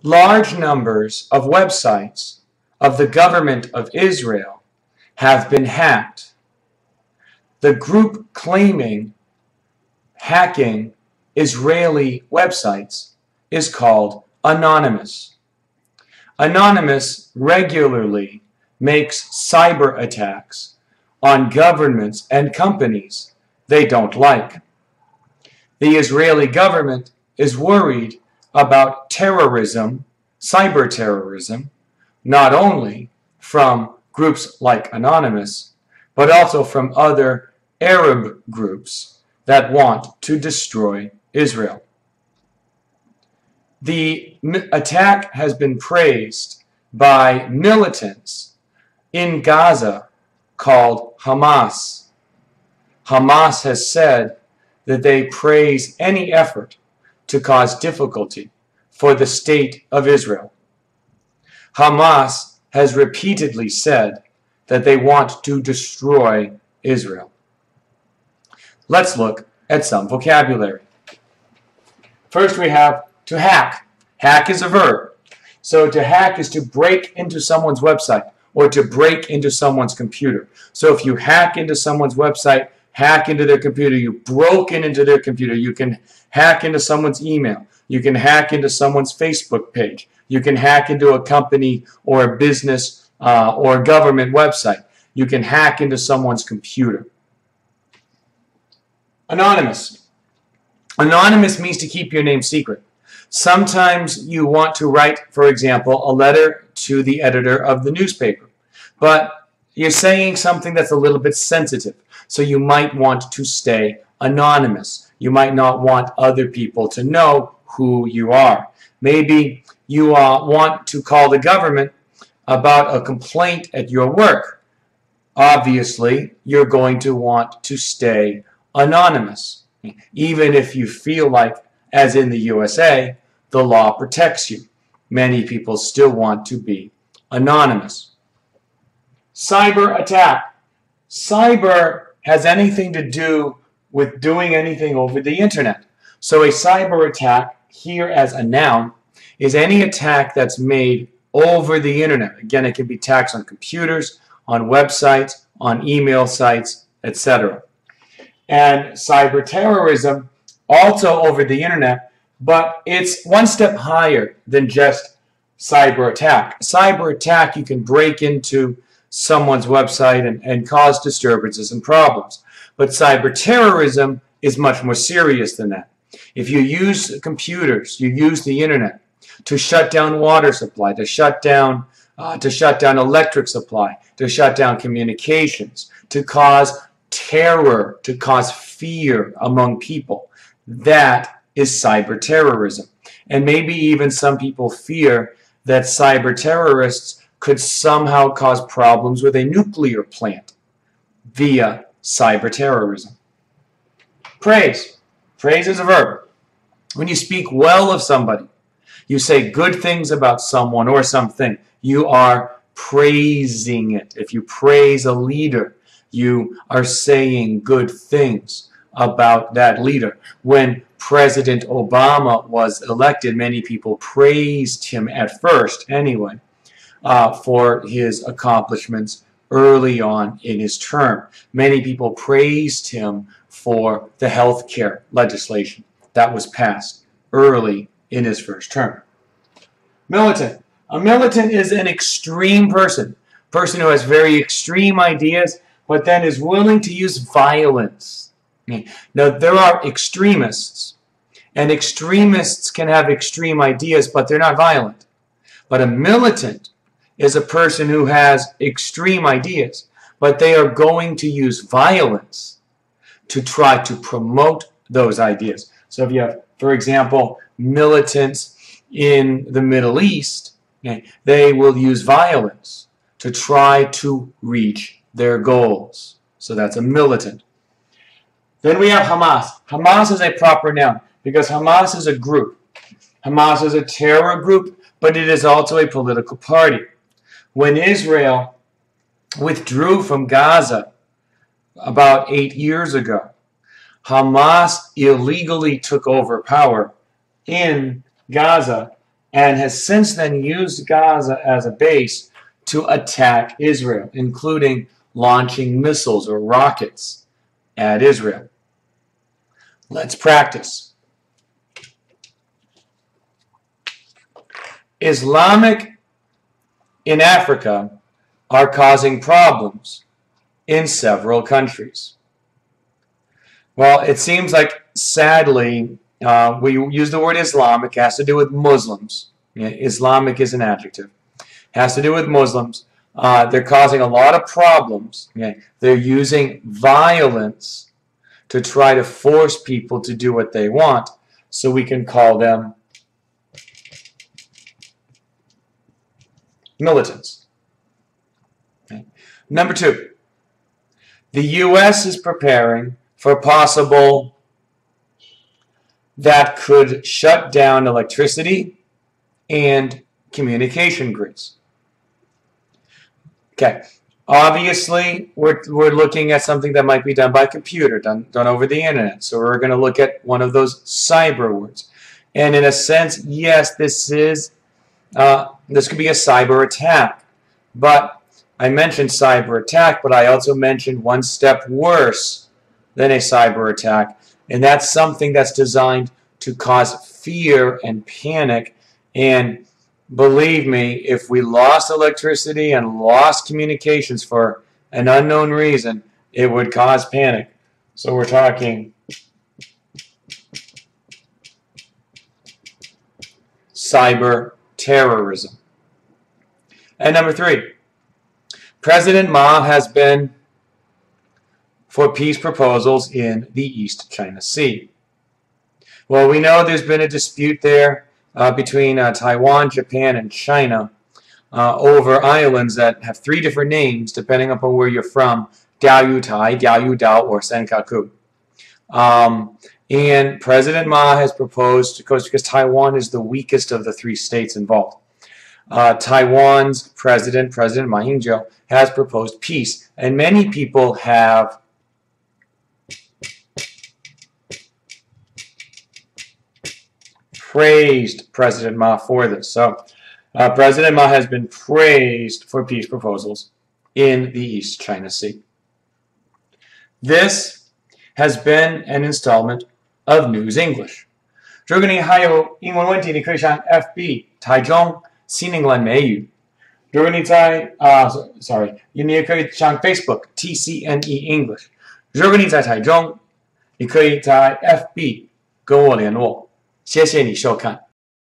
Large numbers of websites of the government of Israel have been hacked. The group claiming hacking Israeli websites is called Anonymous. Anonymous regularly makes cyber attacks on governments and companies they don't like. The Israeli government is worried about terrorism, cyber terrorism, not only from groups like Anonymous, but also from other Arab groups that want to destroy Israel. The attack has been praised by militants in Gaza called Hamas. Hamas has said that they praise any effort to cause difficulty for the state of Israel. Hamas has repeatedly said that they want to destroy Israel. Let's look at some vocabulary. First we have to hack. Hack is a verb. So to hack is to break into someone's website or to break into someone's computer. So if you hack into someone's website, hack into their computer, you broke into their computer, you can hack into someone's email, you can hack into someone's Facebook page, you can hack into a company or a business or a government website, you can hack into someone's computer. Anonymous. Anonymous means to keep your name secret. Sometimes you want to write, for example, a letter to the editor of the newspaper, but you're saying something that's a little bit sensitive, so you might want to stay anonymous. You might not want other people to know who you are. Maybe you want to call the government about a complaint at your work. Obviously, you're going to want to stay anonymous, even if you feel like, as in the USA, the law protects you. Many people still want to be anonymous. Cyber attack. Cyber has anything to do with doing anything over the internet. So a cyber attack, here as a noun, is any attack that's made over the internet. Again, it can be attacks on computers, on websites, on email sites, etc. And cyber terrorism, also over the internet, but it's one step higher than just cyber attack. Cyber attack, you can break into someone's website and cause disturbances and problems. But cyber terrorism is much more serious than that. If you use computers, you use the internet to shut down water supply, to shut down electric supply, to shut down communications, to cause terror, to cause fear among people, that is cyber terrorism. And maybe even some people fear that cyber terrorists could somehow cause problems with a nuclear plant via cyber terrorism. Praise. Praise is a verb. When you speak well of somebody, you say good things about someone or something, you are praising it. If you praise a leader, you are saying good things about that leader. When President Obama was elected, many people praised him at first anyway for his accomplishments early on in his term. Many people praised him for the health care legislation that was passed early in his first term. Militant. A militant is an extreme person who has very extreme ideas, but then is willing to use violence. Now, there are extremists, and extremists can have extreme ideas, but they're not violent. But a militant is a person who has extreme ideas, but they are going to use violence to try to promote those ideas. So if you have, for example, militants in the Middle East, they will use violence to try to reach their goals. So that's a militant. Then we have Hamas. Hamas is a proper noun because Hamas is a group. Hamas is a terror group, but it is also a political party. When Israel withdrew from Gaza about 8 years ago, Hamas illegally took over power in Gaza and has since then used Gaza as a base to attack Israel, including launching missiles or rockets at Israel. Let's practice. Islamic in Africa are causing problems in several countries. Well, it seems like, sadly, we use the word Islamic. It has to do with Muslims. Islamic is an adjective. It has to do with Muslims. They're causing a lot of problems. They're using violence to try to force people to do what they want, so we can call them militants. Number 2, the U.S. is preparing for possible that could shut down electricity and communication grids. Okay, obviously we're looking at something that might be done by computer, done over the internet. So we're going to look at one of those cyber words. And in a sense, yes, this could be a cyber attack. But I mentioned cyber attack, but I also mentioned one step worse than a cyber attack. And that's something that's designed to cause fear and panic. And believe me, if we lost electricity and lost communications for an unknown reason, it would cause panic. So we're talking cyber terrorism. And number 3, President Ma has been for peace proposals in the East China Sea. Well, we know there's been a dispute there between Taiwan, Japan, and China over islands that have 3 different names depending upon where you're from: Diaoyu Tai, Diaoyu Dao, or Senkaku. And President Ma has proposed, because Taiwan is the weakest of the 3 states involved, Taiwan's President Ma Ying-jeou, has proposed peace. And many people have praised President Ma for this. So President Ma has been praised for peace proposals in the East China Sea. This has been an installment of News English. 如果你还有英文问题，你可以上 FB 台中新英文美语。如果你在你也可以上 Facebook TCNE English。如果你在台中，你可以在 FB 跟我联络。谢谢你收看。